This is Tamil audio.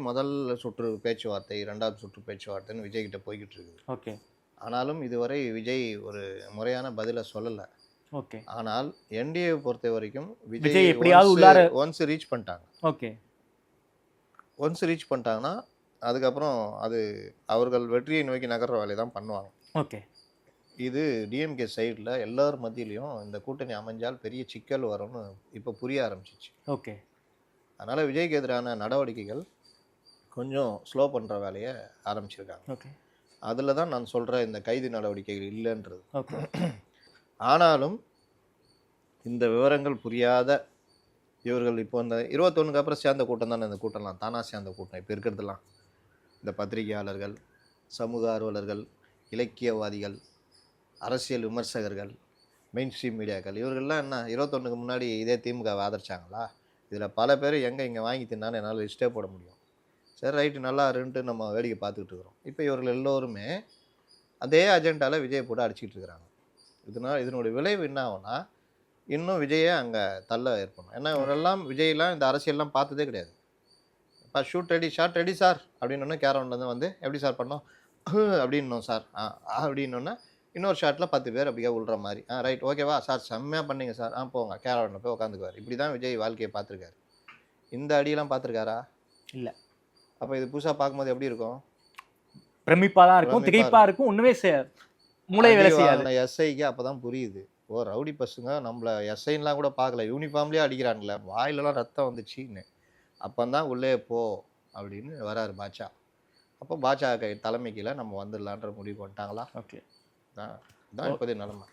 முதல் சுற்று பேச்சுவார்த்தை, 2வது சுற்று பேச்சுவார்த்தைன்னு விஜய் கிட்ட போய்க்கிட்டு இருக்குது. ஓகே. ஆனாலும் இதுவரை விஜய் ஒரு முறையான பதில சொல்லல. ஓகே. ஆனால் என்டிஏ பொறுத்தவரைக்கும் விஜய் எப்படியாவது உள்ளார ஒன்ஸ் ரீச் பண்ணிட்டாங்க. ஓகே. ஒன்ஸ் ரீச் பண்ணிட்டாங்கன்னா, அதுக்கப்புறம் அது அவர்கள் வெற்றியை நோக்கி நகர்ற வேலையை தான் பண்ணுவாங்க. ஓகே. இது டிஎம்கே சைடில் எல்லார் மத்தியிலையும் இந்த கூட்டணி அமைஞ்சால் பெரிய சிக்கல் வரும்னு இப்போ புரிய ஆரம்பிச்சிச்சு. ஓகே. அதனால் விஜய்க்கு எதிரான நடவடிக்கைகள் கொஞ்சம் ஸ்லோ பண்ணுற வேலையை ஆரம்பிச்சிருக்காங்க. ஓகே. அதில் தான் நான் சொல்கிற இந்த கைது நடவடிக்கைகள் இல்லைன்றது. ஓகே. ஆனாலும் இந்த விவரங்கள் புரியாத இவர்கள் இப்போ இந்த 21க்கு அப்புறம் சேர்ந்த கூட்டம் தானே இந்த கூட்டம்லாம் தானாக சேர்ந்த கூட்டம் இப்போ இருக்கிறதுலாம். இந்த பத்திரிகையாளர்கள், சமூக ஆர்வலர்கள், இலக்கியவாதிகள், அரசியல் விமர்சகர்கள், மெயின் ஸ்ட்ரீம் மீடியாக்கள் இவர்கள்லாம் என்ன 21க்கு முன்னாடி இதே திமுகவை ஆதரிச்சாங்களா? இதில் பல பேர் இங்கே வாங்கி தின்னான்னு என்னால் லிஸ்ட்டே போட முடியும். சரி ரைட்டு நல்லா இருன்ட்டு நம்ம வேடிக்கை பார்த்துக்கிட்டு இருக்கிறோம். இப்போ இவர்கள் எல்லோருமே அதே அஜெண்டாவில் விஜய் போட்டு அடிச்சிக்கிட்டு இருக்கிறாங்க. இதனுடைய விளைவு என்ன ஆகும்னா, இன்னும் விஜயை அங்கே தள்ள ஏற்படும். ஏன்னா இவரெல்லாம் விஜயெல்லாம் இந்த அரசியல்லாம் பார்த்ததே கிடையாது. இப்போ shoot ready, shot ready sir அப்படின்னோடனே கேரவன்லேருந்து வந்து எப்படி சார் பண்ணோம் அப்படின்னோம் சார் அப்படின்னோடனே இன்னொரு ஷாட்டில் 10 பேர் அப்படியே விழுற மாதிரி ரைட் ஓகேவா சார் செம்மையாக பண்ணீங்க சார் போங்க கேரவனில் போய் உட்காந்துக்குவார். இப்படி தான் விஜய் வாழ்க்கையை பார்த்துருக்காரு. இந்த அடியெல்லாம் பார்த்துருக்காரா? இல்லை. அப்போ இது புதுசாக பார்க்கும்போது எப்படி இருக்கும்? பிரமிப்பாக தான் இருக்கும், திகைப்பாக இருக்கும், ஒன்றுமே மூளை வேலை செய்யாது. எஸ்ஐக்கு அப்போ தான் புரியுது, ஓ ரவுடி பசங்க நம்மளை எஸ்ஐன்லாம் கூட பார்க்கல, யூனிஃபார்ம்லேயே அடிக்கிறாங்களே, வாயிலெலாம் ரத்தம் வந்துச்சின்னு. அப்போ தான் உள்ளே போ அப்படின்னு வராரு பாட்சா. அப்போ பாட்சா தலைமைக்கில் நம்ம வந்துடலான்ற முடிவு பண்ணிட்டாங்களா? ஓகே. தான் இப்போதே நிலமை.